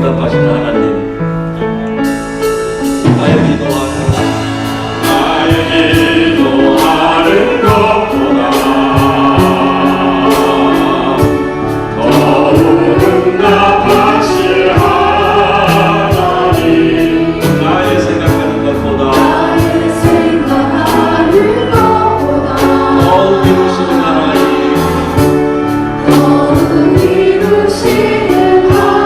응답하시는 하나님, 나의 기도하는 것보다 더욱 응답하실 하나님, 나의 생각하는 것보다 더욱 이루시는 하나님, 더욱 이루시는 하나님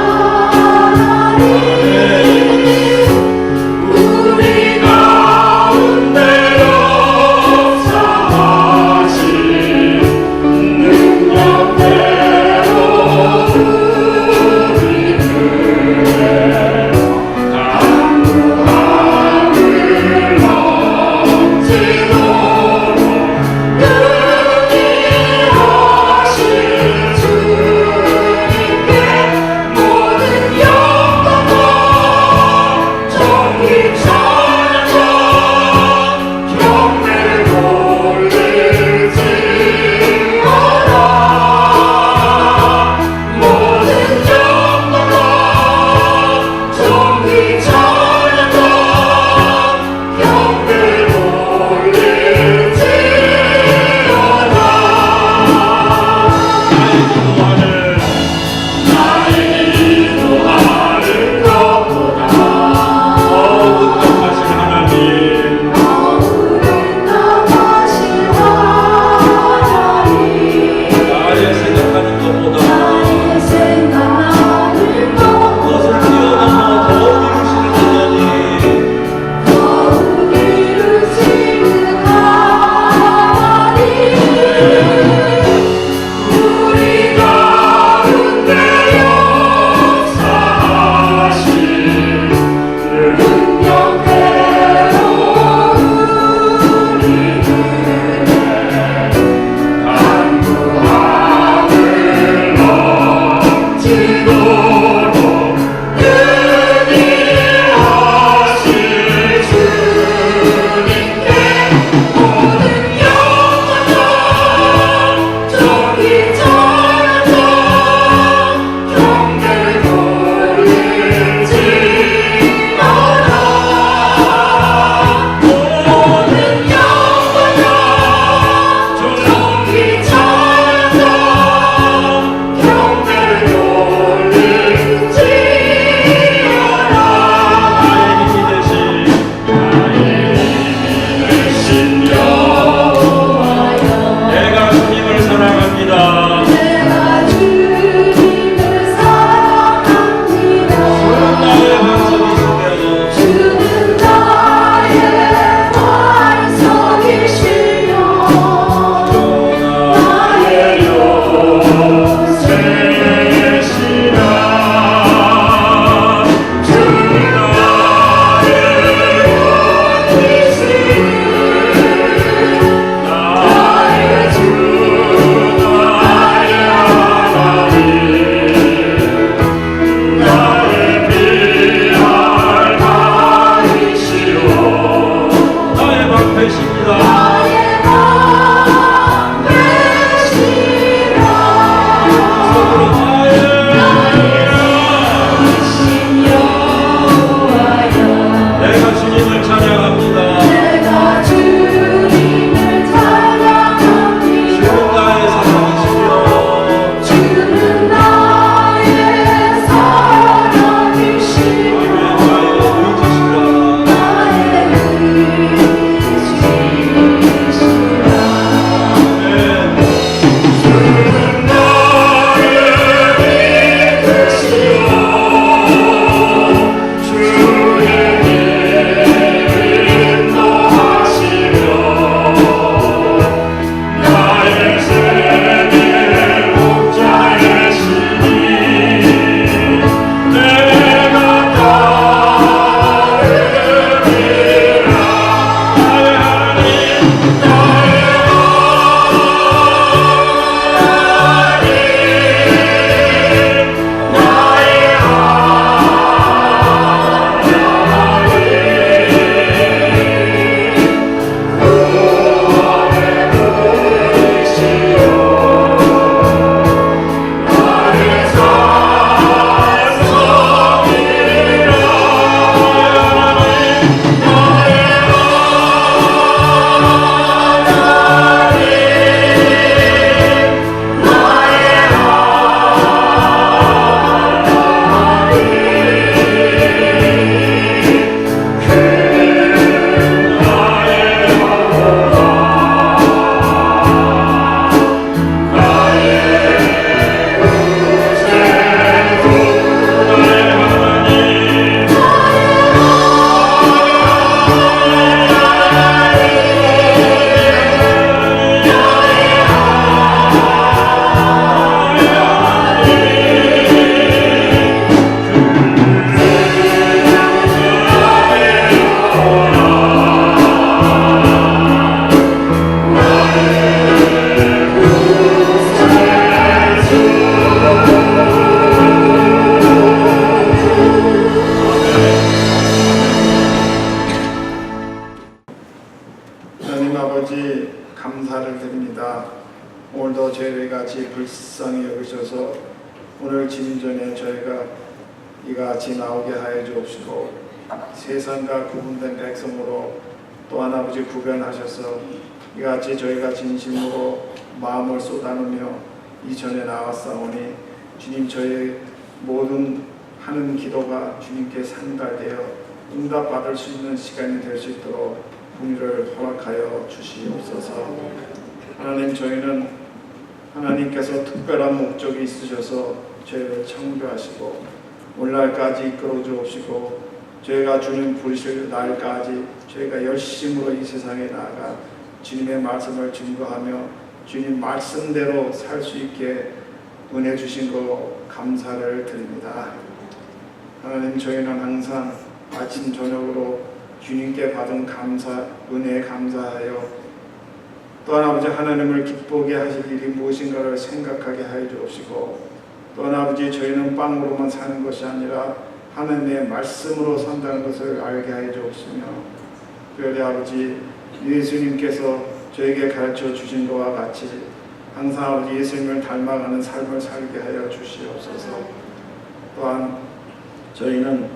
같이 불쌍히 여기셔서 오늘 진전에 저희가 이같이 나오게 하여 주옵시고 세상과 구분된 백성으로 또한 아버지 구별하셔서 이같이 저희가 진심으로 마음을 쏟아놓으며 이전에 나왔사오니 주님 저희 모든 하는 기도가 주님께 상달되어 응답받을 수 있는 시간이 될 수 있도록 긍휼을 허락하여 주시옵소서. 하나님 저희는 하나님께서 특별한 목적이 있으셔서 저희를 창조하시고 오늘날까지 이끌어 주옵시고 저희가 주님 부르실 날까지 저희가 열심으로 이 세상에 나아가 주님의 말씀을 증거하며 주님 말씀대로 살 수 있게 은혜 주신 거 감사를 드립니다. 하나님 저희는 항상 아침 저녁으로 주님께 받은 은혜에 감사하여 또한 아버지 하나님을 기쁘게 하실 일이 무엇인가를 생각하게 하여 주옵시고 또한 아버지 저희는 빵으로만 사는 것이 아니라 하나님의 말씀으로 산다는 것을 알게 하여 주옵시며 특별히 아버지 예수님께서 저에게 가르쳐 주신 것과 같이 항상 아버지 예수님을 닮아가는 삶을 살게 하여 주시옵소서. 또한 저희는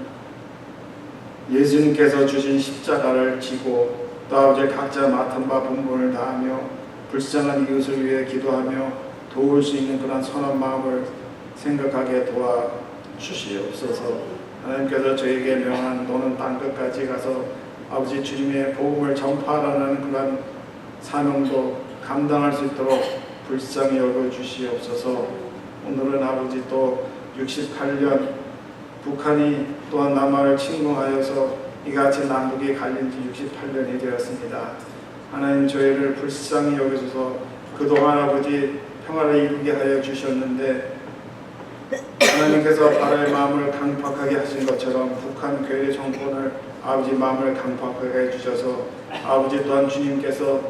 예수님께서 주신 십자가를 지고 또 아버지 각자 맡은 바 본분을 다하며 불쌍한 이웃을 위해 기도하며 도울 수 있는 그런 선한 마음을 생각하게 도와주시옵소서. 하나님께서 저에게 명한 너는 땅끝까지 가서 아버지 주님의 복음을 전파하라는 그런 사명도 감당할 수 있도록 불쌍히 여겨주시옵소서. 오늘은 아버지 또 68년 북한이 또한 남한을 침공하여서 이같이 남북이 갈린 지 68년이 되었습니다. 하나님 저희를 불쌍히 여기셔서 그동안 아버지 평화를 이루게 하여 주셨는데 하나님께서 바로의 마음을 강팍하게 하신 것처럼 북한 교회 정권을 아버지 마음을 강팍하게 해주셔서 아버지 또한 주님께서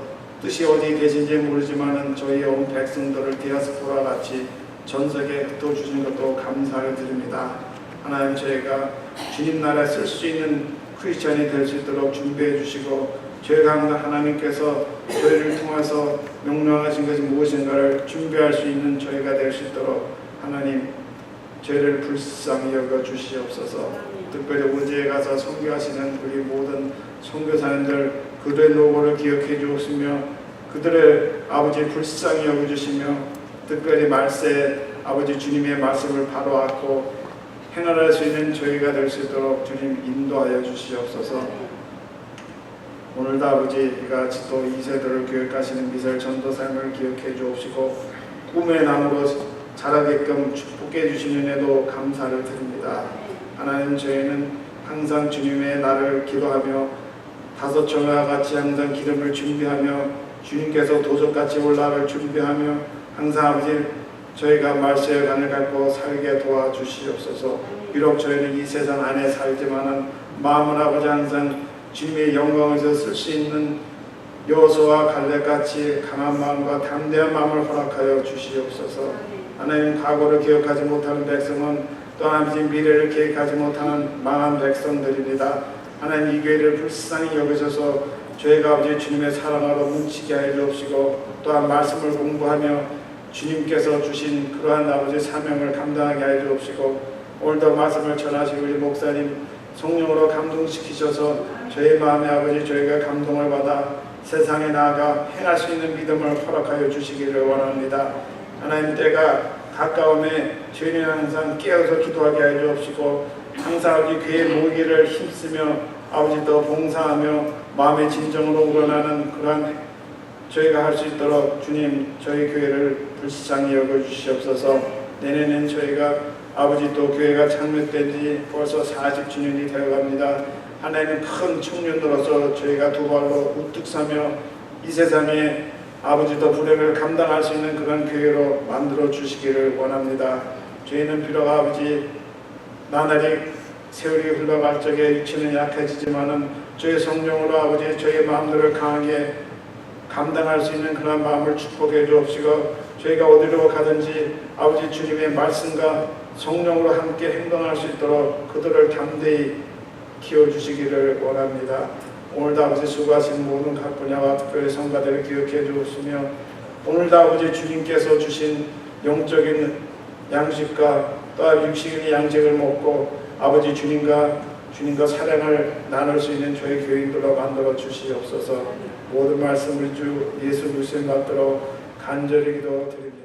뜻이 어디 계신지 모르지만은 저희 온 백성들을 디아스포라 같이 전 세계에 흩어주신 것도 감사를 드립니다. 하나님 저희가 주님 나라에 쓸 수 있는 크리스천이 될 수 있도록 준비해 주시고 저희가 항상 하나님께서 저희를 통해서 명령하신 것이 무엇인가를 준비할 수 있는 저희가 될 수 있도록 하나님 저희를 불쌍히 여겨 주시옵소서. 특별히 우주에 가서 선교하시는 우리 모든 선교사님들 그들의 노고를 기억해 주옵시며 그들의 아버지 불쌍히 여겨 주시며 특별히 말세 아버지 주님의 말씀을 바로 얻고 행할 수 있는 저희가 될 수 있도록 주님 인도하여 주시옵소서. 오늘도 아버지 이같이 또 2세들을 교육하시는 미사일 전도사님을 기억해 주옵시고 꿈의 나무로 자라게끔 축복해 주시는 은혜도 감사를 드립니다. 하나님 저희는 항상 주님의 날을 기도하며 다섯 정화와 같이 항상 기름을 준비하며 주님께서 도적같이 올라갈 준비하며 항상 아버지 저희가 말세의 간을 갖고 살게 도와주시옵소서. 비록 저희는 이 세상 안에 살지만은 마음은 아버지 항상 주님의 영광에서 쓸 수 있는 여호수아와 갈렙같이 강한 마음과 담대한 마음을 허락하여 주시옵소서. 하나님 과거를 기억하지 못하는 백성은 또한 아버지 미래를 계획하지 못하는 망한 백성들입니다. 하나님 이 교회를 불쌍히 여기셔서 저희가 아버지 주님의 사랑으로 뭉치게 하여 주옵시고 또한 말씀을 공부하며 주님께서 주신 그러한 아버지 사명을 감당하게 하여 주옵시고 오늘도 말씀을 전하시고 우리 목사님 성령으로 감동시키셔서 저희 마음에 아버지 저희가 감동을 받아 세상에 나아가 행할 수 있는 믿음을 허락하여 주시기를 원합니다. 하나님 때가 가까움에 저희는 항상 깨어서 기도하게 하여 주옵시고 항상 아버지 교회 모이기를 힘쓰며 아버지 또 봉사하며 마음의 진정으로 우러나는 그러한 저희가 할 수 있도록 주님 저희 교회를 불쌍히 여겨주시옵소서. 내년엔 저희가 아버지 또 교회가 창립된 지 벌써 40주년이 되어갑니다. 하나님 큰 청년으로서 저희가 두 발로 우뚝 서며 이 세상에 아버지 또 불행을 감당할 수 있는 그런 교회로 만들어 주시기를 원합니다. 저희는 비록 아버지 나날이 세월이 흘러갈 적에 육체는 약해지지만은 저희 성령으로 아버지 저희 마음들을 강하게 감당할 수 있는 그런 마음을 축복해 주옵시고 저희가 어디로 가든지 아버지 주님의 말씀과 성령으로 함께 행동할 수 있도록 그들을 담대히 키워주시기를 원합니다. 오늘도 아버지 수고하신 모든 각 분야와 특별히 성가대를 기억해 주옵시며 오늘도 아버지 주님께서 주신 영적인 양식과 또 육식의 양식을 먹고 아버지 주님과 사랑을 나눌 수 있는 저희 교인들로 만들어 주시옵소서. 모든 말씀을 주 예수 그리스도의 받들어 간절히 기도드립니다.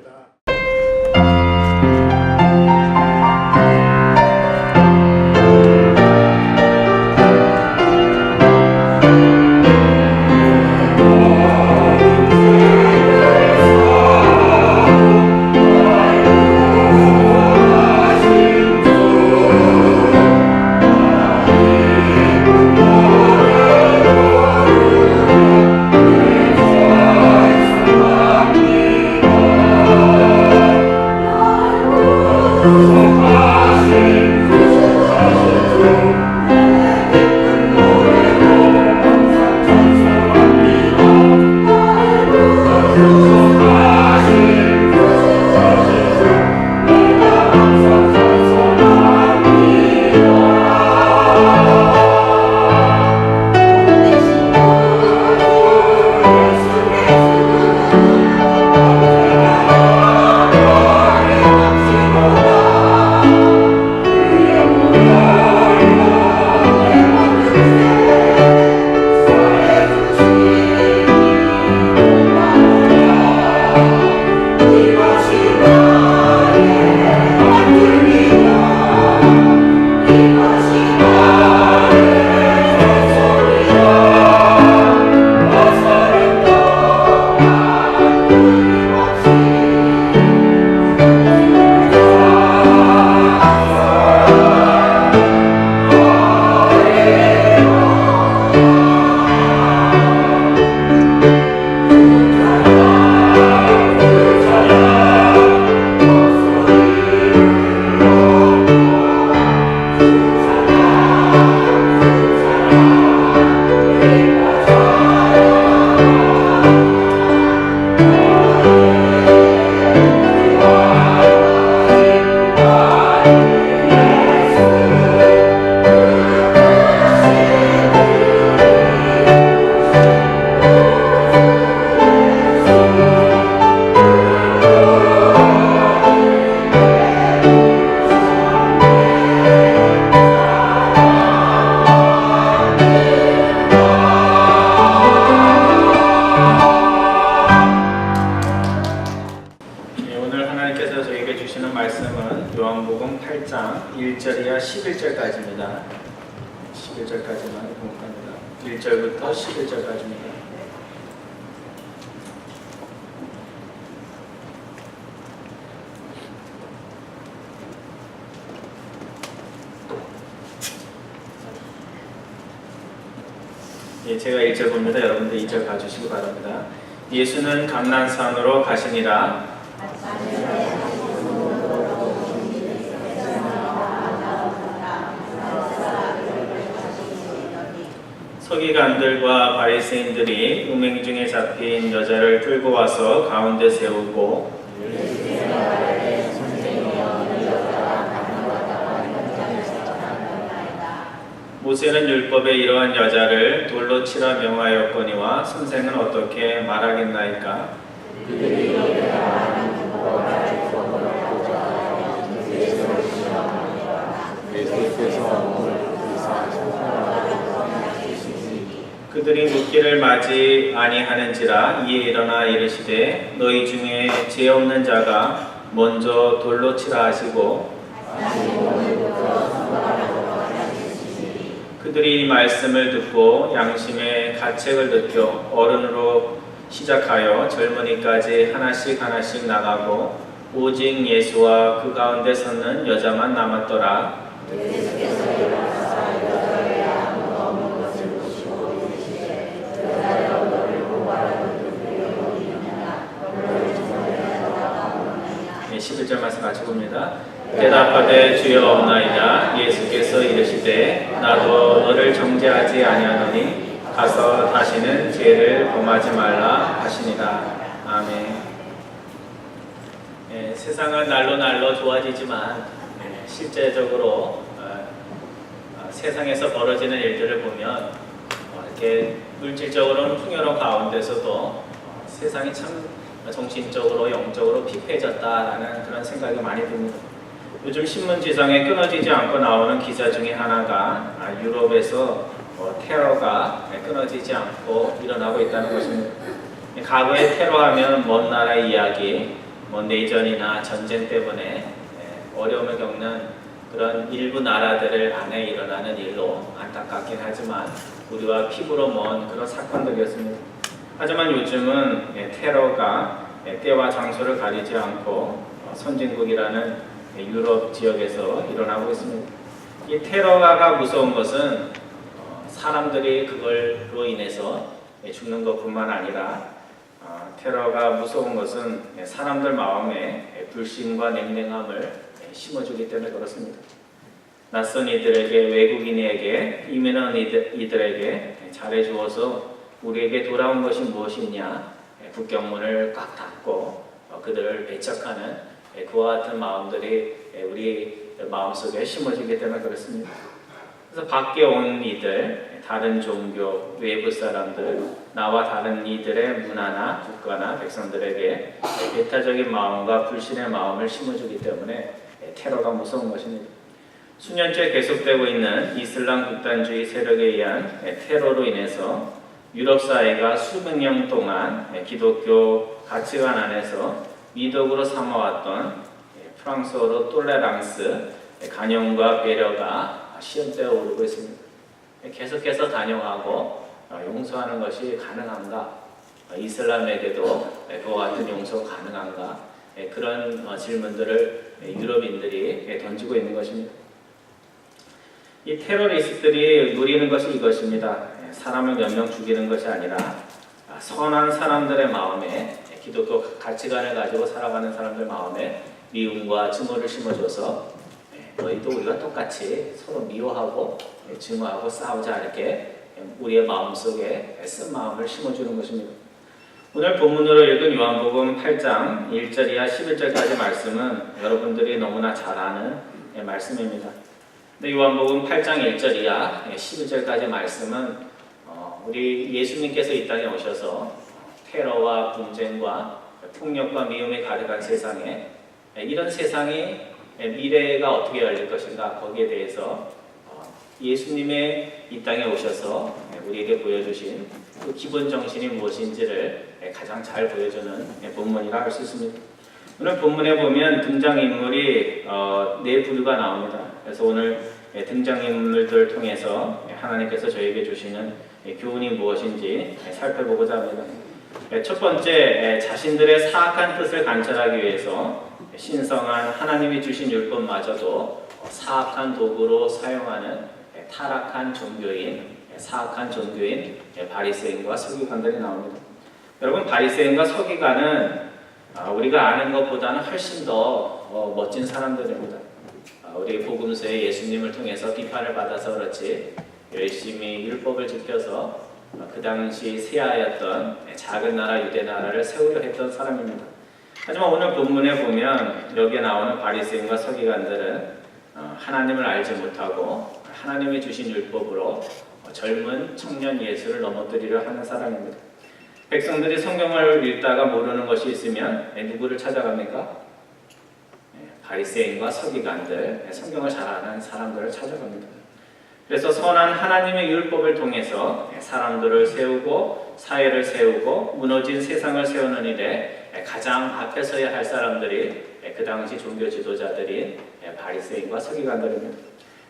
요한복음 8장 1절이야 11절까지입니다. 11절까지만 공부합니다. 1절부터 11절까지입니다. 예, 제가 1절 봅니다. 여러분들 2절 봐주시기 바랍니다. 예수는 감난산으로 가시니라. 서기관들과 바리새인들이 음행 중에 잡힌 여자를 끌고 와서 가운데 세우고 모세는 율법에 이러한 여자를 돌로 치라 명하였거니와 선생은 어떻게 말하겠나이까? 그들이 묻기를 맞이 아니하는지라 이에 일어나 이르시되 너희 중에 죄 없는 자가 먼저 돌로 치라 하시고 그들이 이 말씀을 듣고 양심의 가책을 느껴 어른으로 시작하여 젊은이까지 하나씩 하나씩 나가고 오직 예수와 그 가운데 섰는 여자만 남았더라. 네, 11절 말씀 같이 봅니다. 대답하되 주여 없나이다. 예수께서 이르시되 나도 너를 정죄하지 아니하노니 가서 다시는 죄를 범하지 말라 하시니라. 아멘. 예, 세상은 날로 날로 좋아지지만 실제적으로 세상에서 벌어지는 일들을 보면 이렇게 물질적으로는 풍요로운 가운데서도 세상이 참 정신적으로 영적으로 피폐해졌다라는 그런 생각이 많이 듭니다. 요즘 신문지상에 끊어지지 않고 나오는 기사 중에 하나가 유럽에서 테러가 끊어지지 않고 일어나고 있다는 것입니다. 과거에 테러하면 먼 나라 이야기, 내전이나 전쟁 때문에 어려움을 겪는 그런 일부 나라들 안에 일어나는 일로 안타깝긴 하지만 우리와 피부로 먼 그런 사건들이었습니다. 하지만 요즘은 테러가 때와 장소를 가리지 않고 선진국이라는 유럽 지역에서 일어나고 있습니다. 이 테러가 무서운 것은 사람들이 그걸로 인해서 죽는 것뿐만 아니라 테러가 무서운 것은 사람들 마음에 불신과 냉랭함을 심어주기 때문에 그렇습니다. 낯선 이들에게, 외국인에게, 이민한 이들에게 잘해주어서 우리에게 돌아온 것이 무엇이냐, 국경문을 꽉 닫고 그들을 배척하는 그와 같은 마음들이 우리 마음속에 심어지기 때문에 그렇습니다. 그래서 밖에 온 이들, 다른 종교, 외부 사람들, 나와 다른 이들의 문화나 국가나 백성들에게 배타적인 마음과 불신의 마음을 심어주기 때문에 테러가 무서운 것입니다. 수년째 계속되고 있는 이슬람 극단주의 세력에 의한 테러로 인해서 유럽 사회가 수백 년 동안 기독교 가치관 안에서 미덕으로 삼아왔던 프랑스어로 톨레랑스, 간용과 배려가 시험대에 오르고 있습니다. 계속해서 단용하고 용서하는 것이 가능한가? 이슬람에게도 그와 같은 용서가 가능한가? 그런 질문들을 유럽인들이 던지고 있는 것입니다. 이 테러리스트들이 노리는 것이 이것입니다. 사람을 몇 명 죽이는 것이 아니라 선한 사람들의 마음에, 기독교 가치관을 가지고 살아가는 사람들 마음에 미움과 증오를 심어줘서 너희도 우리가 똑같이 서로 미워하고 증오하고 싸우자, 이렇게 우리의 마음속에 쓴 마음을 심어주는 것입니다. 오늘 본문으로 읽은 요한복음 8장 1절 이하 11절까지 말씀은 여러분들이 너무나 잘 아는 말씀입니다. 근데 요한복음 8장 1절 이하 11절까지 말씀은 우리 예수님께서 이 땅에 오셔서 테러와 분쟁과 폭력과 미움이 가득한 세상에, 이런 세상이 미래가 어떻게 열릴 것인가, 거기에 대해서 예수님의 이 땅에 오셔서 우리에게 보여주신 그 기본 정신이 무엇인지를 가장 잘 보여주는 본문이라 할 수 있습니다. 오늘 본문에 보면 등장인물이 네 부류가 나옵니다. 그래서 오늘 등장인물들을 통해서 하나님께서 저에게 주시는 교훈이 무엇인지 살펴보고자 합니다. 첫 번째, 자신들의 사악한 뜻을 관철하기 위해서 신성한 하나님이 주신 율법마저도 사악한 도구로 사용하는 타락한 종교인, 사악한 종교인 바리새인과 서기관들이 나옵니다. 여러분, 바리새인과 서기관은 우리가 아는 것보다는 훨씬 더 멋진 사람들입니다. 우리 복음서에 예수님을 통해서 비판을 받아서 그렇지 열심히 율법을 지켜서 그 당시 세하였던 작은 나라 유대 나라를 세우려 했던 사람입니다. 하지만 오늘 본문에 보면 여기에 나오는 바리새인과 서기관들은 하나님을 알지 못하고 하나님이 주신 율법으로 젊은 청년 예수를 넘어뜨리려 하는 사람입니다. 백성들이 성경을 읽다가 모르는 것이 있으면 누구를 찾아갑니까? 바리새인과 서기관들, 성경을 잘 아는 사람들을 찾아갑니다. 그래서 선한 하나님의 율법을 통해서 사람들을 세우고 사회를 세우고 무너진 세상을 세우는 일에 가장 앞에 서야 할 사람들이 그 당시 종교 지도자들인 바리새인과 서기관들입니다.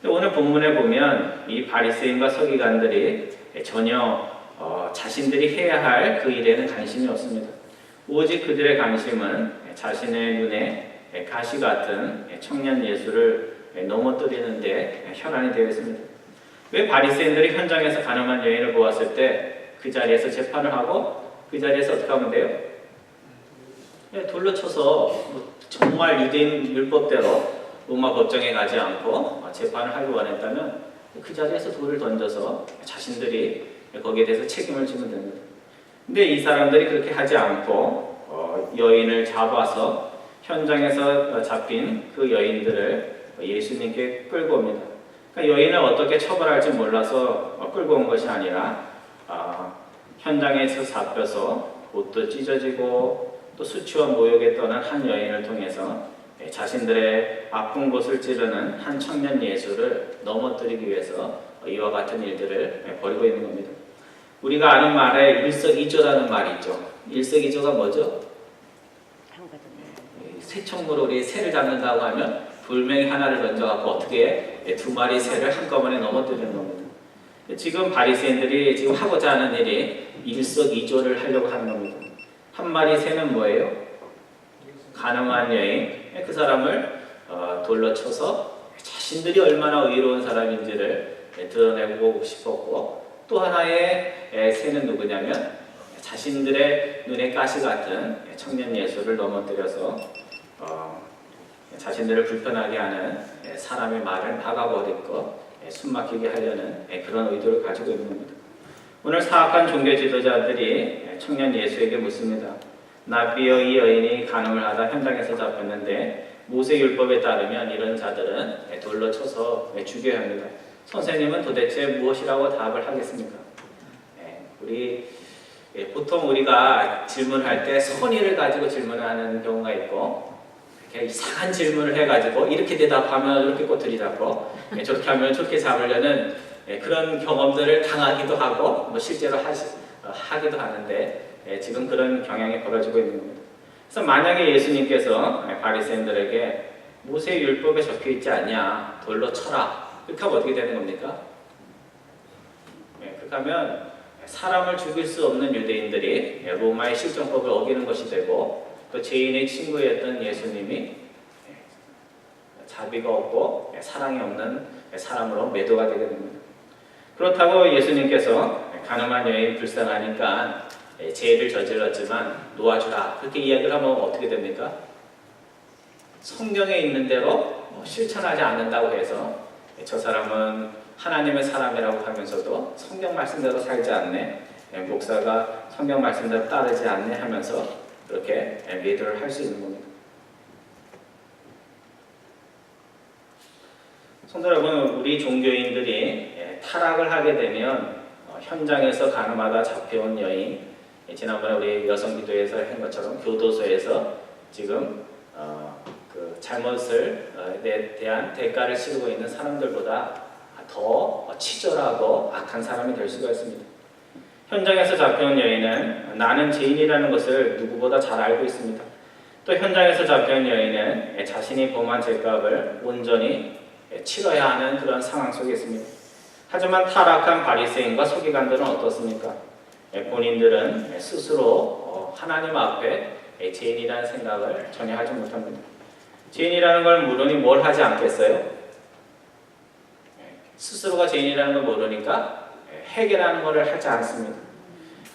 오늘 본문에 보면 이 바리새인과 서기관들이 전혀 자신들이 해야 할 그 일에는 관심이 없습니다. 오직 그들의 관심은 자신의 눈에 가시 같은 청년 예수를 넘어뜨리는데 혈안이 되어 있습니다. 왜 바리새인들이 현장에서 가늠한 여인을 보았을 때 그 자리에서 재판을 하고 그 자리에서 어떻게 하면 돼요? 돌로 쳐서 정말 유대인 율법대로 로마 법정에 가지 않고 재판을 하기 원했다면 그 자리에서 돌을 던져서 자신들이 거기에 대해서 책임을 지면 됩니다. 근데 이 사람들이 그렇게 하지 않고 여인을 잡아서 현장에서 잡힌 그 여인들을 예수님께 끌고 옵니다. 그러니까 여인을 어떻게 처벌할지 몰라서 끌고 온 것이 아니라 현장에서 잡혀서 옷도 찢어지고 또 수치와 모욕에 떠난 한 여인을 통해서 자신들의 아픈 곳을 찌르는 한 청년 예수를 넘어뜨리기 위해서 이와 같은 일들을 벌이고 있는 겁니다. 우리가 아는 말에 일석이조라는 말이 있죠. 일석이조가 뭐죠? 새총으로 우리 새를 잡는다고 하면 돌멩이 하나를 던져갖고 어떻게 두 마리 새를 한꺼번에 넘어뜨리는 겁니다. 지금 바리새인들이 지금 하고자 하는 일이 일석이조를 하려고 하는 겁니다. 한 마리 새는 뭐예요? 가늠한 여인, 그 사람을 돌로 쳐서 자신들이 얼마나 의로운 사람인지를 드러내고 싶었고, 또 하나의 새는 누구냐면 자신들의 눈에 가시 같은 청년 예수를 넘어뜨려서 자신들을 불편하게 하는 사람의 말을 막아버릴 것, 숨막히게 하려는 그런 의도를 가지고 있는 겁니다. 오늘 사악한 종교 지도자들이 청년 예수에게 묻습니다. 납비여 이 여인이 간음을 하다 현장에서 잡혔는데 모세 율법에 따르면 이런 자들은 돌로 쳐서 죽여야 합니다. 선생님은 도대체 무엇이라고 답을 하겠습니까? 보통 우리가 질문할 때 선의를 가지고 질문하는 경우가 있고, 이렇게 이상한 질문을 해가지고 이렇게 대답하면 이렇게 꼬투리 잡고 저렇게 하면 저렇게 잡으려는 그런 경험들을 당하기도 하고 실제로 하기도 하는데 지금 그런 경향이 벌어지고 있는 겁니다. 그래서 만약에 예수님께서 바리새인들에게 모세 율법에 적혀 있지 않냐, 돌로 쳐라, 그렇게 하면 어떻게 되는 겁니까? 그렇게 하면 사람을 죽일 수 없는 유대인들이 로마의 실정법을 어기는 것이 되고, 또 죄인의 친구였던 예수님이 자비가 없고 사랑이 없는 사람으로 매도가 되게 됩니다. 그렇다고 예수님께서 가늠한 여인 불쌍하니까 죄를 저질렀지만 놓아주라, 그렇게 이야기를 하면 어떻게 됩니까? 성경에 있는 대로 실천하지 않는다고 해서 저 사람은 하나님의 사람이라고 하면서도 성경 말씀대로 살지 않네, 목사가 성경 말씀대로 따르지 않네 하면서 그렇게 매도를 할 수 있는 겁니다. 성도 여러분, 우리 종교인들이 타락을 하게 되면 현장에서 간음하다 잡혀온 여인, 지난번에 우리 여성기도에서 한 것처럼 교도소에서 지금 그 잘못에 대한 대가를 치르고 있는 사람들보다 더 치졸하고 악한 사람이 될 수가 있습니다. 현장에서 잡혀온 여인은 나는 죄인이라는 것을 누구보다 잘 알고 있습니다. 또 현장에서 잡혀온 여인은 자신이 범한 죄값을 온전히 치러야 하는 그런 상황 속에 있습니다. 하지만 타락한 바리새인과 서기관들은 어떻습니까? 본인들은 스스로 하나님 앞에 죄인이라는 생각을 전혀 하지 못합니다. 죄인이라는 걸 모르니 뭘 하지 않겠어요? 스스로가 죄인이라는 걸 모르니까 회개라는 것을 하지 않습니다.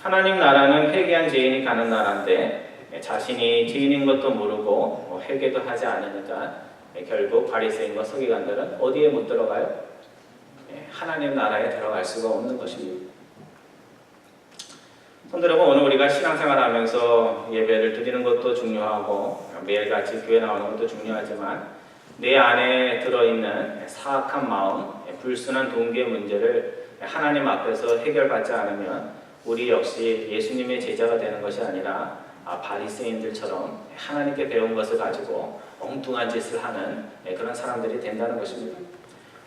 하나님 나라는 회개한 죄인이 가는 나라인데 자신이 죄인인 것도 모르고 회개도 하지 않으니까 결국 바리새인과 서기관들은 어디에 못 들어가요? 하나님 나라에 들어갈 수가 없는 것입니다. 성도 여러분, 오늘 우리가 신앙생활하면서 예배를 드리는 것도 중요하고 매일같이 교회 나오는 것도 중요하지만 내 안에 들어있는 사악한 마음, 불순한 동기의 문제를 하나님 앞에서 해결받지 않으면 우리 역시 예수님의 제자가 되는 것이 아니라 바리새인들처럼 하나님께 배운 것을 가지고 엉뚱한 짓을 하는 그런 사람들이 된다는 것입니다.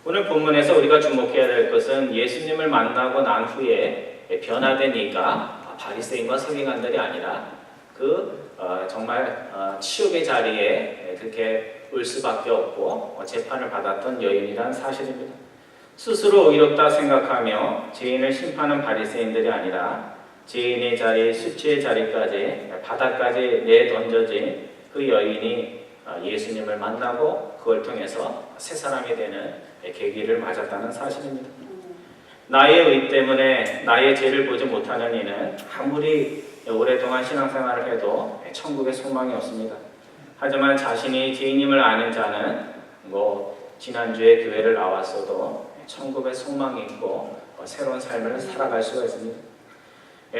오늘 본문에서 우리가 주목해야 될 것은 예수님을 만나고 난 후에 변화된 이가 바리새인과 서기관들이 아니라 정말 치욕의 자리에 그렇게 올 수밖에 없고 재판을 받았던 여인이란 사실입니다. 스스로 의롭다 생각하며 죄인을 심판한 바리새인들이 아니라 죄인의 자리, 수치의 자리까지 바닥까지 내던져진 그 여인이 예수님을 만나고 그걸 통해서 새 사람이 되는 계기를 맞았다는 사실입니다. 나의 의 때문에 나의 죄를 보지 못하는 이는 아무리 오랫동안 신앙생활을 해도 천국에 소망이 없습니다. 하지만 자신이 죄인임을 아는 자는 지난주에 교회를 나왔어도 천국에 소망이 있고 새로운 삶을 살아갈 수가 있습니다.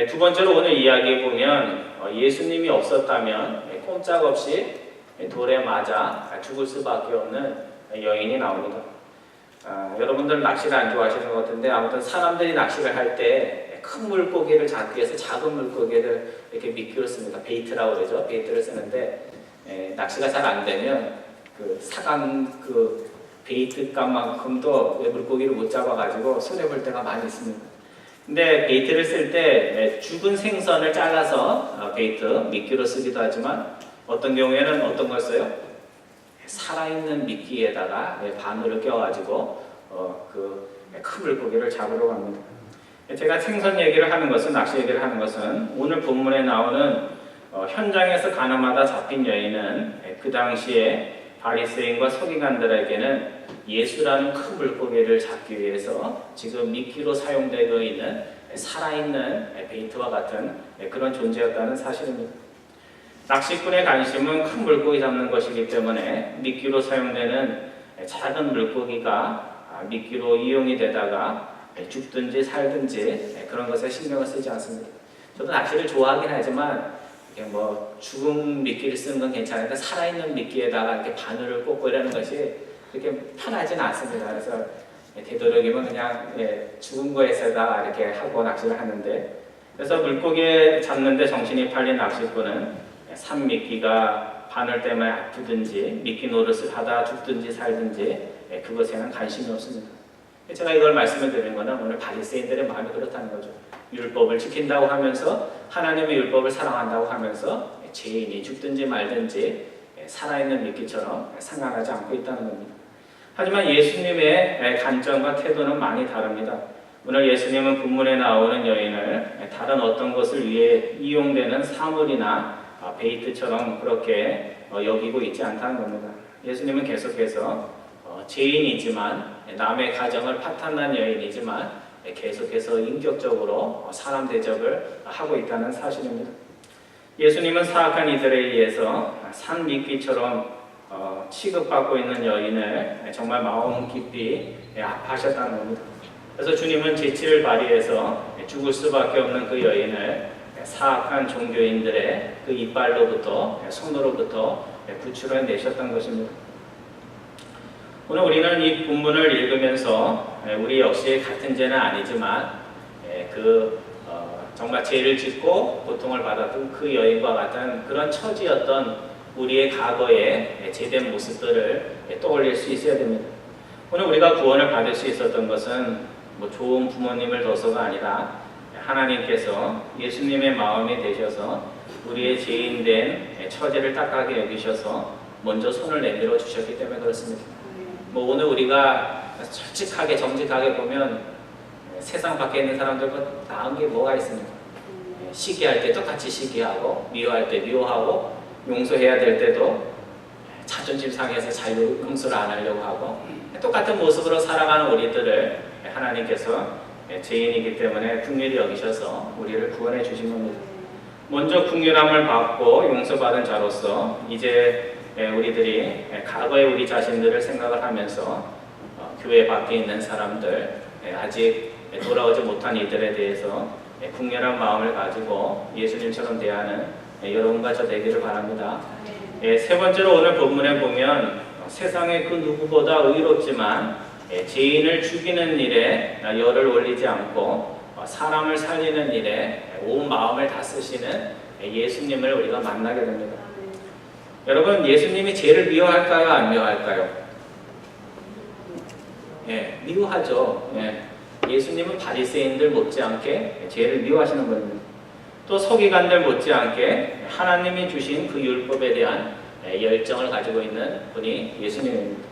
두 번째로 오늘 이야기에 보면 예수님이 없었다면 꼼짝없이 돌에 맞아 죽을 수밖에 없는 여인이 나옵니다. 여러분들 낚시를 안 좋아하시는 것 같은데 아무튼 사람들이 낚시를 할 때 큰 물고기를 잡기 위해서 작은 물고기를 이렇게 미끼로 씁니다. 베이트라고 그러죠. 베이트를 쓰는데 낚시가 잘 안 되면 그 사간 그 베이트값만큼도 물고기를 못 잡아가지고 손해 볼 때가 많이 있습니다. 근데 베이트를 쓸 때 죽은 생선을 잘라서 베이트 미끼로 쓰기도 하지만 어떤 경우에는 어떤 걸 써요? 살아있는 미끼에다가 바늘을 껴가지고 그 큰 물고기를 잡으러 갑니다. 제가 생선 얘기를 하는 것은, 낚시 얘기를 하는 것은 오늘 본문에 나오는 현장에서 가늠하다 잡힌 여인은 그 당시에 바리새인과 서기관들에게는 예수라는 큰 물고기를 잡기 위해서 지금 미끼로 사용되고 있는 살아있는 베이트와 같은 그런 존재였다는 사실입니다. 낚시꾼의 관심은 큰 물고기 잡는 것이기 때문에 미끼로 사용되는 작은 물고기가 미끼로 이용이 되다가 죽든지 살든지 그런 것에 신경을 쓰지 않습니다. 저도 낚시를 좋아하긴 하지만 뭐 죽은 미끼를 쓰는 건 괜찮은데 살아있는 미끼에다가 이렇게 바늘을 꽂고 이러는 것이 그렇게 편하지는 않습니다. 그래서 되도록이면 그냥 죽은 거에다가 이렇게 하고 낚시를 하는데, 그래서 물고기 잡는데 정신이 팔린 낚시꾼은 산미끼가 바늘 때문에 아프든지 미끼 노릇을 하다 죽든지 살든지 그것에는 관심이 없습니다. 제가 이걸 말씀을 드리는 것은 오늘 바리새인들의 마음이 그렇다는 거죠. 율법을 지킨다고 하면서, 하나님의 율법을 사랑한다고 하면서 죄인이 죽든지 말든지 살아있는 미끼처럼 상관하지 않고 있다는 겁니다. 하지만 예수님의 관점과 태도는 많이 다릅니다. 오늘 예수님은 본문에 나오는 여인을 다른 어떤 것을 위해 이용되는 사물이나 베이트처럼 그렇게 여기고 있지 않다는 겁니다. 예수님은 계속해서 죄인이지만, 남의 가정을 파탄난 여인이지만 계속해서 인격적으로 사람 대접을 하고 있다는 사실입니다. 예수님은 사악한 이들에 의해서 산미끼처럼 취급받고 있는 여인을 정말 마음 깊이 아파하셨다는 겁니다. 그래서 주님은 재치를 발휘해서 죽을 수밖에 없는 그 여인을 사악한 종교인들의 그 이빨로부터, 손으로부터 구출해 내셨던 것입니다. 오늘 우리는 이 본문을 읽으면서 우리 역시 같은 죄는 아니지만 정말 죄를 짓고 고통을 받았던 그 여인과 같은 그런 처지였던 우리의 과거의 죄된 모습들을 떠올릴 수 있어야 됩니다. 오늘 우리가 구원을 받을 수 있었던 것은 뭐 좋은 부모님을 둬서가 아니라 하나님께서 예수님의 마음이 되셔서 우리의 죄인된 처지를 딱하게 여기셔서 먼저 손을 내밀어 주셨기 때문에 그렇습니다. 뭐 오늘 우리가 솔직하게 정직하게 보면 세상 밖에 있는 사람들과 나은 게 뭐가 있습니까? 시기할 때 똑같이 시기하고, 미워할 때 미워하고, 용서해야 될 때도 자존심 상해서 자유 용서를 안 하려고 하고, 똑같은 모습으로 살아가는 우리들을 하나님께서 죄인이기 때문에 긍휼히 여기셔서 우리를 구원해 주신 겁니다. 먼저 긍휼함을 받고 용서받은 자로서 이제 우리들이 과거의 우리 자신들을 생각을 하면서 교회 밖에 있는 사람들, 아직 돌아오지 못한 이들에 대해서 긍휼한 마음을 가지고 예수님처럼 대하는 여러분과 저 되기를 바랍니다. 세 번째로 오늘 본문에 보면 세상의 그 누구보다 의롭지만 죄인을 죽이는 일에 열을 올리지 않고 사람을 살리는 일에 온 마음을 다 쓰시는 예수님을 우리가 만나게 됩니다. 여러분, 예수님이 죄를 미워할까요? 안 미워할까요? 미워하죠. 예수님은 바리새인들 못지않게 죄를 미워하시는 분입니다. 또 서기관들 못지않게 하나님이 주신 그 율법에 대한 열정을 가지고 있는 분이 예수님입니다.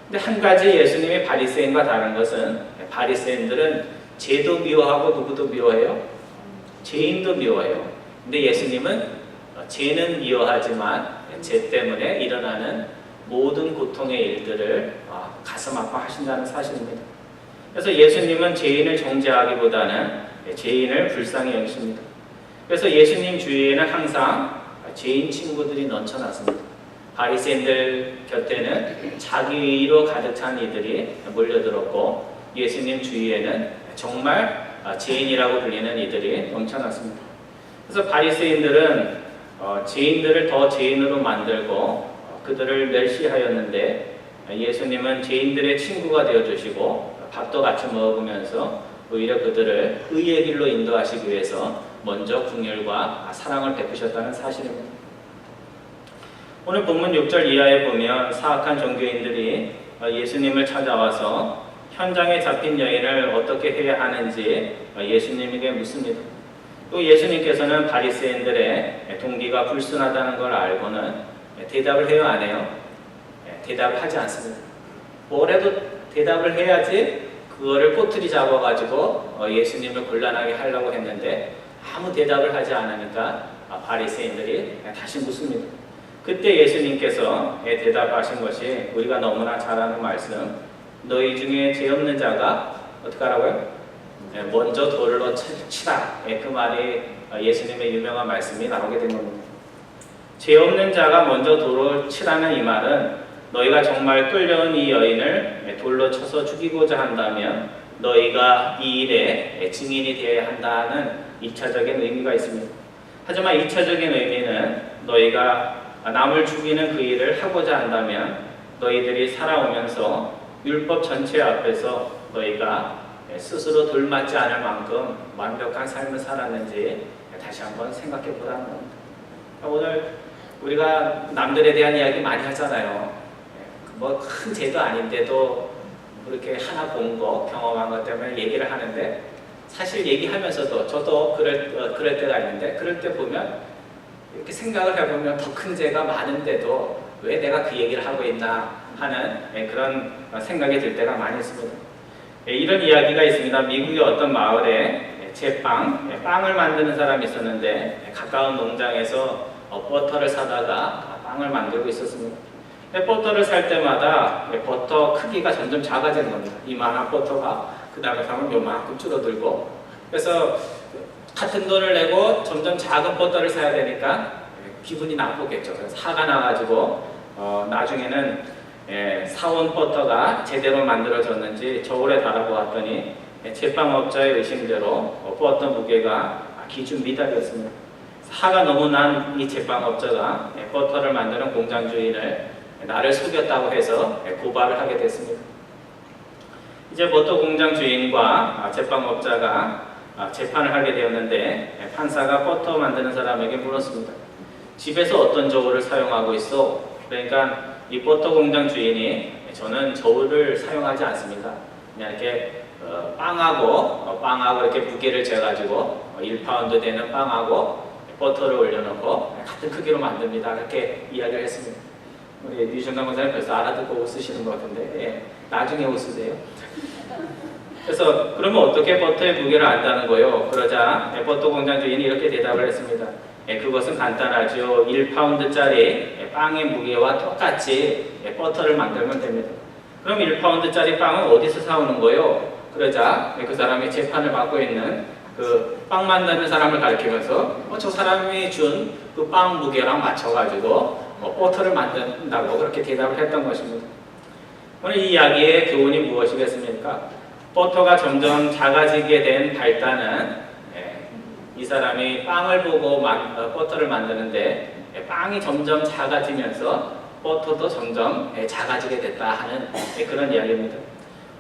근데 한 가지 예수님이 바리새인과 다른 것은, 바리새인들은 죄도 미워하고 누구도 미워해요? 죄인도 미워해요. 근데 예수님은 죄는 미워하지만 죄 때문에 일어나는 모든 고통의 일들을 가슴 아파하신다는 사실입니다. 그래서 예수님은 죄인을 정죄하기보다는 죄인을 불쌍히 여기십니다. 그래서 예수님 주위에는 항상 죄인 친구들이 넘쳐났습니다. 바리새인들 곁에는 자기의로 가득 찬 이들이 몰려들었고, 예수님 주위에는 정말 죄인이라고 불리는 이들이 넘쳐났습니다. 그래서 바리새인들은 죄인들을 더 죄인으로 만들고 그들을 멸시하였는데, 예수님은 죄인들의 친구가 되어주시고 밥도 같이 먹으면서 오히려 그들을 의의 길로 인도하시기 위해서 먼저 긍휼과 사랑을 베푸셨다는 사실입니다. 오늘 본문 6절 이하에 보면 사악한 종교인들이 예수님을 찾아와서 현장에 잡힌 여인을 어떻게 해야 하는지 예수님에게 묻습니다. 또 예수님께서는 바리새인들의 동기가 불순하다는 걸 알고는 대답을 해요, 안 해요? 대답을 하지 않습니다. 뭐래도 대답을 해야지 그거를 꼬투리 잡아가지고 예수님을 곤란하게 하려고 했는데 아무 대답을 하지 않으니까 바리새인들이 다시 묻습니다. 그때 예수님께서 대답하신 것이 우리가 너무나 잘 아는 말씀, 너희 중에 죄 없는 자가 어떻게 하라고요? 먼저 돌로 치라. 그 말이 예수님의 유명한 말씀이 나오게 된 겁니다. 죄 없는 자가 먼저 돌로 치라는 이 말은 너희가 정말 끌려온 이 여인을 돌로 쳐서 죽이고자 한다면 너희가 이 일에 증인이 되어야 한다는 1차적인 의미가 있습니다. 하지만 2차적인 의미는 너희가 남을 죽이는 그 일을 하고자 한다면 너희들이 살아오면서 율법 전체 앞에서 너희가 스스로 돌맞지 않을 만큼 완벽한 삶을 살았는지 다시 한번 생각해 보라는 겁니다. 오늘 우리가 남들에 대한 이야기 많이 하잖아요. 뭐 큰 죄도 아닌데도 그렇게 하나 본 거, 경험한 것 때문에 얘기를 하는데 사실 얘기하면서도 저도 그럴 때가 있는데 그럴 때 보면 이렇게 생각을 해보면 더 큰 죄가 많은데도 왜 내가 그 얘기를 하고 있나 하는 그런 생각이 들 때가 많이 있습니다. 이런 이야기가 있습니다. 미국의 어떤 마을에 빵을 만드는 사람이 있었는데 가까운 농장에서 버터를 사다가 빵을 만들고 있었습니다. 버터를 살 때마다 버터 크기가 점점 작아지는 겁니다. 이만한 버터가 그 다음에 가면 요만큼 줄어들고, 그래서 같은 돈을 내고 점점 작은 버터를 사야 되니까 기분이 나쁘겠죠. 그래서 화가 나가지고 나중에는 사온 버터가 제대로 만들어졌는지 저울에 달아보았더니 제빵업자의 의심대로 버터 무게가 기준 미달이었습니다. 화가 너무 난 이 제빵업자가 버터를 만드는 공장 주인을 나를 속였다고 해서 고발을 하게 됐습니다. 이제 버터 공장 주인과 제빵업자가 재판을 하게 되었는데 판사가 버터 만드는 사람에게 물었습니다. 집에서 어떤 저울을 사용하고 있어? 그러니까 이 버터 공장 주인이 저는 저울을 사용하지 않습니다. 그냥 이렇게 빵하고 이렇게 무게를 재가지고 1파운드 되는 빵하고 버터를 올려놓고 같은 크기로 만듭니다. 이렇게 이야기를 했습니다. 우리 류정강 권사님 벌써 알아듣고 웃으시는 것 같은데 나중에 웃으세요. 그래서 그러면 어떻게 버터의 무게를 안다는 거예요? 그러자 버터 공장 주인이 이렇게 대답을 했습니다. 그것은 간단하죠. 1파운드짜리 빵의 무게와 똑같이 버터를 만들면 됩니다. 그럼 1파운드짜리 빵은 어디서 사오는 거예요? 그러자 그 사람이 재판을 받고 있는 그 빵 만드는 사람을 가리키면서 저 사람이 준 그 빵 무게랑 맞춰가지고 버터를 만든다고 그렇게 대답을 했던 것입니다. 오늘 이 이야기의 교훈이 무엇이겠습니까? 버터가 점점 작아지게 된 발단은 이 사람이 빵을 보고 버터를 만드는데 빵이 점점 작아지면서 버터도 점점 작아지게 됐다 하는 그런 이야기입니다.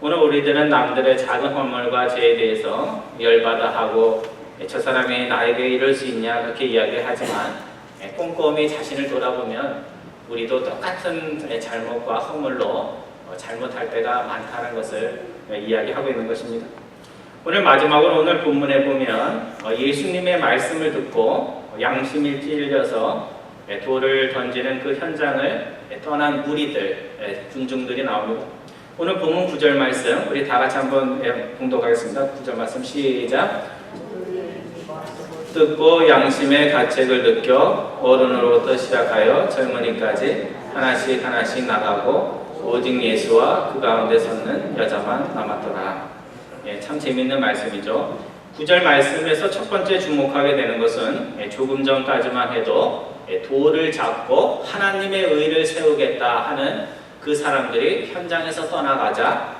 오늘 우리들은 남들의 작은 허물과 죄에 대해서 열받아 하고 저 사람이 나에게 이럴 수 있냐 그렇게 이야기하지만 꼼꼼히 자신을 돌아보면 우리도 똑같은 잘못과 허물로 잘못할 때가 많다는 것을 이야기하고 있는 것입니다. 오늘 마지막으로 오늘 본문에 보면 예수님의 말씀을 듣고 양심이 찔려서 돌을 던지는 그 현장을 떠난 무리들, 군중들이 나옵니다. 오늘 본문 9절 말씀 우리 다 같이 한번 봉독하겠습니다. 9절 말씀 시작. 듣고 양심의 가책을 느껴 어른으로부터 시작하여 젊은이까지 하나씩 하나씩 나가고 오직 예수와 그 가운데 섰는 여자만 남았더라. 참 재밌는 말씀이죠. 9절 말씀에서 첫 번째 주목하게 되는 것은 조금 전까지만 해도 돌을 잡고 하나님의 의를 세우겠다 하는 그 사람들이 현장에서 떠나가자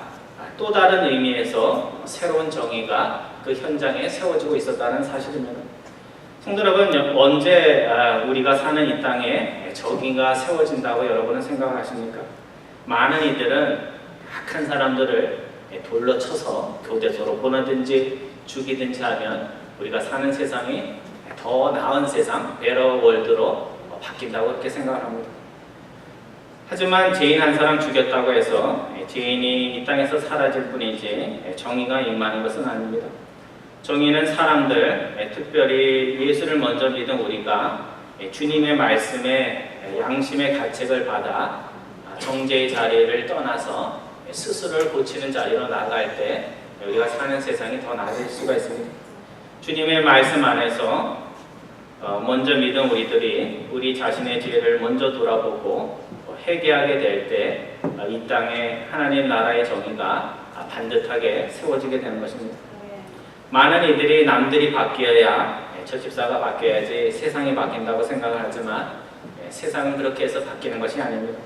또 다른 의미에서 새로운 정의가 그 현장에 세워지고 있었다는 사실입니다. 성도 여러분, 언제 우리가 사는 이 땅에 정의가 세워진다고 여러분은 생각을 하십니까? 많은 이들은 악한 사람들을 돌로 쳐서 교대소로 보내든지 죽이든지 하면 우리가 사는 세상이 더 나은 세상, 베러 월드로 바뀐다고 그렇게 생각을 합니다. 하지만 죄인 한 사람 죽였다고 해서 죄인이 이 땅에서 사라질 뿐이지 정의가 임하는 것은 아닙니다. 정의는 사람들, 특별히 예수를 먼저 믿은 우리가 주님의 말씀에 양심의 가책을 받아 정죄의 자리를 떠나서 스스로를 고치는 자리로 나갈 때 우리가 사는 세상이 더 나아질 수가 있습니다. 주님의 말씀 안에서 먼저 믿은 우리들이 우리 자신의 죄를 먼저 돌아보고 회개하게 될 때 이 땅에 하나님 나라의 정의가 반듯하게 세워지게 되는 것입니다. 많은 이들이 남들이 바뀌어야 저 집사가 바뀌어야지 세상이 바뀐다고 생각을 하지만 세상은 그렇게 해서 바뀌는 것이 아닙니다.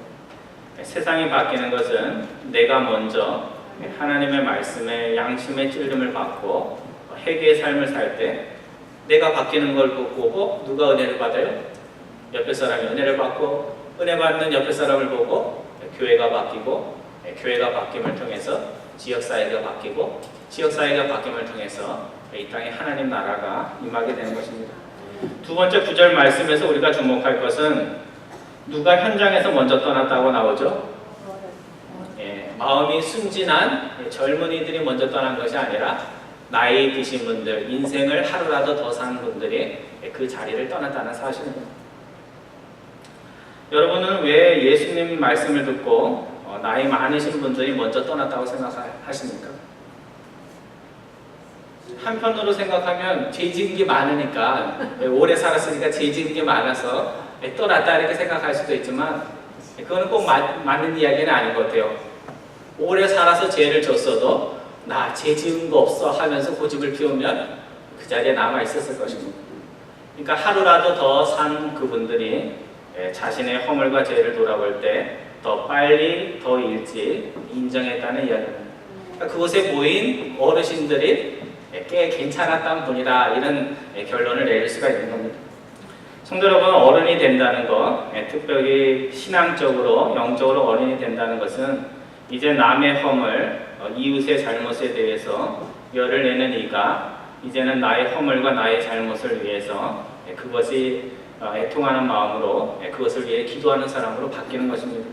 세상이 바뀌는 것은 내가 먼저 하나님의 말씀에 양심의 찔림을 받고 회개의 삶을 살 때 내가 바뀌는 걸 보고 누가 은혜를 받아요? 옆에 사람이 은혜를 받고 은혜 받는 옆에 사람을 보고 교회가 바뀌고 교회가 바뀜을 통해서 지역사회가 바뀌고 지역사회가 바뀜을 통해서 이 땅에 하나님 나라가 임하게 되는 것입니다. 두 번째 9절 말씀에서 우리가 주목할 것은 누가 현장에서 먼저 떠났다고 나오죠? 마음이 순진한 젊은이들이 먼저 떠난 것이 아니라 나이 드신 분들, 인생을 하루라도 더 사는 분들이 그 자리를 떠났다는 사실입니다. 여러분은 왜 예수님 말씀을 듣고 나이 많으신 분들이 먼저 떠났다고 생각하십니까? 한편으로 생각하면 죄 지은 게 많으니까 오래 살았으니까 죄 지은 게 많아서 떠났다 이렇게 생각할 수도 있지만 그거는 꼭 맞는 이야기는 아닌 것 같아요. 오래 살아서 죄를 졌어도 나 죄 지은 거 없어 하면서 고집을 피우면 그 자리에 남아 있었을 것입니다. 그러니까 하루라도 더 산 그분들이 자신의 허물과 죄를 돌아볼 때 더 빨리 더 일찍 인정했다는 이야기입니다. 그러니까 그곳에 모인 어르신들이 꽤 괜찮았던 분이다 이런 결론을 내릴 수가 있는 겁니다. 성도 여러분, 어른이 된다는 것, 특별히 신앙적으로 영적으로 어른이 된다는 것은 이제 남의 허물, 이웃의 잘못에 대해서 열을 내는 이가 이제는 나의 허물과 나의 잘못을 위해서 그것이 애통하는 마음으로 그것을 위해 기도하는 사람으로 바뀌는 것입니다.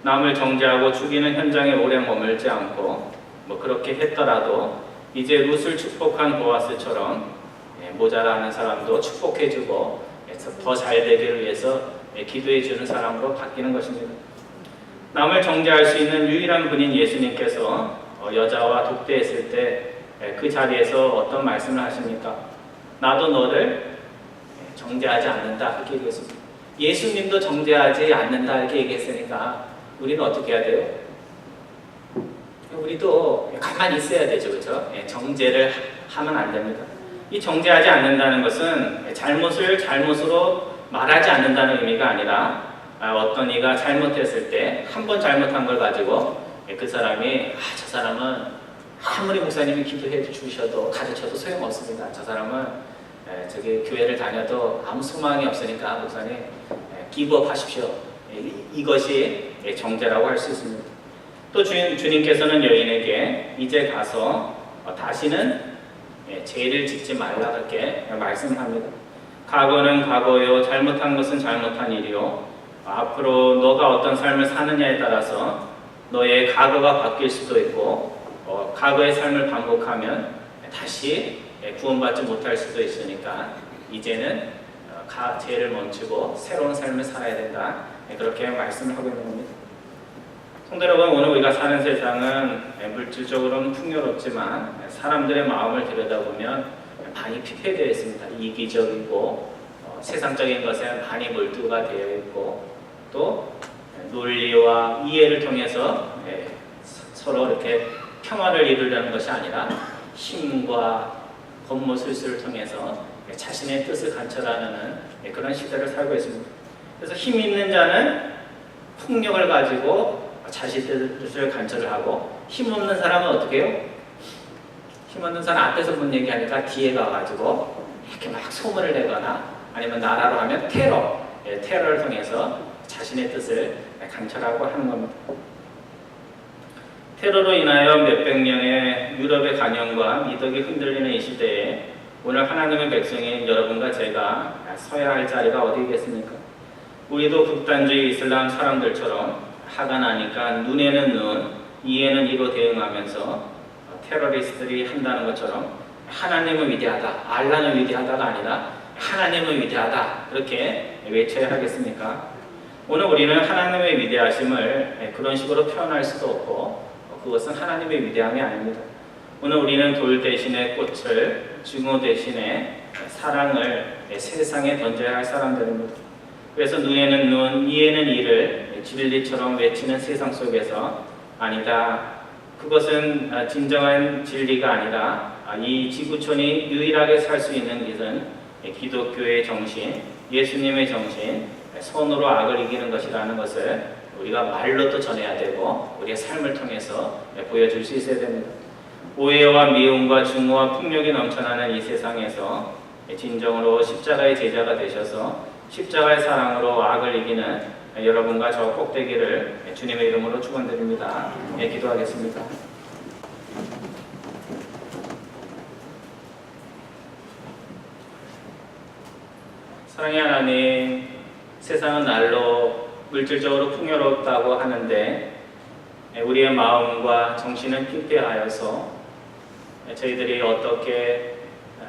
남을 정죄하고 죽이는 현장에 오래 머물지 않고 그렇게 했더라도 이제 룻을 축복한 보아스처럼 모자라는 사람도 축복해주고 더 잘 되기를 위해서 기도해주는 사람으로 바뀌는 것입니다. 남을 정죄할 수 있는 유일한 분인 예수님께서 여자와 독대했을 때 그 자리에서 어떤 말씀을 하십니까? 나도 너를 정죄하지 않는다 그렇게 얘기했습니다. 예수님도 정죄하지 않는다 이렇게 얘기했으니까 우리는 어떻게 해야 돼요? 우리도 가만히 있어야 되죠, 그렇죠? 정죄를 하면 안 됩니다. 이 정죄하지 않는다는 것은 잘못을 잘못으로 말하지 않는다는 의미가 아니라 어떤 이가 잘못했을 때 한 번 잘못한 걸 가지고 그 사람이 저 사람은 아무리 목사님이 기도해 주셔도 가르쳐도 소용없습니다. 저 사람은 저기 교회를 다녀도 아무 소망이 없으니까 목사님 기브업 하십시오. 이것이 정죄라고 할 수 있습니다. 또 주님께서는 여인에게 이제 가서 다시는 죄를 짓지 말라 그렇게 말씀합니다. 과거는 과거요, 잘못한 것은 잘못한 일이요. 앞으로 너가 어떤 삶을 사느냐에 따라서 너의 과거가 바뀔 수도 있고 과거의 삶을 반복하면 다시 구원받지 못할 수도 있으니까 이제는 죄를 멈추고 새로운 삶을 살아야 된다. 그렇게 말씀을 하고 있는 겁니다. 성도 여러분, 오늘 우리가 사는 세상은 물질적으로는 풍요롭지만 사람들의 마음을 들여다보면 많이 피폐되어 있습니다. 이기적이고 세상적인 것에 많이 몰두가 되어 있고 또 논리와 이해를 통해서 서로 이렇게 평화를 이루려는 것이 아니라 힘과 겉모술수를 통해서 자신의 뜻을 관철하는 그런 시대를 살고 있습니다. 그래서 힘 있는 자는 폭력을 가지고 자신의 뜻을 관철을 하고 힘 없는 사람은 어떻게 해요? 힘 없는 사람 앞에서 본 얘기하니까 뒤에 가가지고 이렇게 막 소문을 내거나 아니면 나라로 하면 테러를 통해서 자신의 뜻을 관철하고 하는 겁니다. 테러로 인하여 몇백 명의 유럽의 간영과 미덕이 흔들리는 이 시대에 오늘 하나님의 백성인 여러분과 제가 서야 할 자리가 어디겠습니까? 우리도 극단주의 이슬람 사람들처럼 화가 나니까 눈에는 눈, 이에는 이로 대응하면서 테러리스트들이 한다는 것처럼 하나님은 위대하다, 알라는 위대하다가 아니라 하나님은 위대하다 그렇게 외쳐야 하겠습니까? 오늘 우리는 하나님의 위대하심을 그런 식으로 표현할 수도 없고 그것은 하나님의 위대함이 아닙니다. 오늘 우리는 돌 대신에 꽃을, 증오 대신에 사랑을 세상에 던져야 할 사람들입니다. 그래서 눈에는 눈, 이에는 이를 진리처럼 외치는 세상 속에서 아니다. 그것은 진정한 진리가 아니라 이 지구촌이 유일하게 살 수 있는 길은 기독교의 정신, 예수님의 정신, 선으로 악을 이기는 것이라는 것을 우리가 말로도 전해야 되고 우리의 삶을 통해서 보여줄 수 있어야 됩니다. 오해와 미움과 증오와 폭력이 넘쳐나는 이 세상에서 진정으로 십자가의 제자가 되셔서 십자가의 사랑으로 악을 이기는 여러분과 저 꼭 되기를 주님의 이름으로 축원드립니다. 기도하겠습니다. 사랑의 하나님, 세상은 날로 물질적으로 풍요롭다고 하는데 우리의 마음과 정신은 피폐하여서 저희들이 어떻게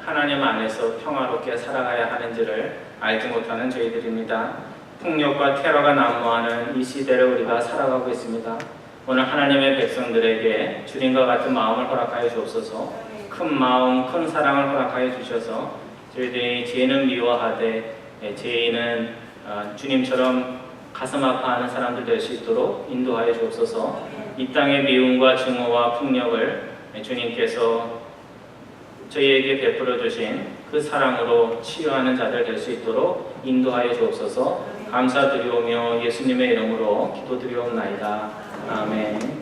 하나님 안에서 평화롭게 살아가야 하는지를 알지 못하는 저희들입니다. 폭력과 테러가 난무하는 이 시대를 우리가 살아가고 있습니다. 오늘 하나님의 백성들에게 주님과 같은 마음을 허락하여 주옵소서. 큰 마음, 큰 사랑을 허락하여 주셔서 저희들이 죄는 미워하되 죄인은 주님처럼 가슴 아파하는 사람들 될 수 있도록 인도하여 주옵소서. 이 땅의 미움과 증오와 폭력을 주님께서 저희에게 베풀어 주신 그 사랑으로 치유하는 자들 될 수 있도록 인도하여 주옵소서. 감사드리오며 예수님의 이름으로 기도드리옵나이다. 아멘.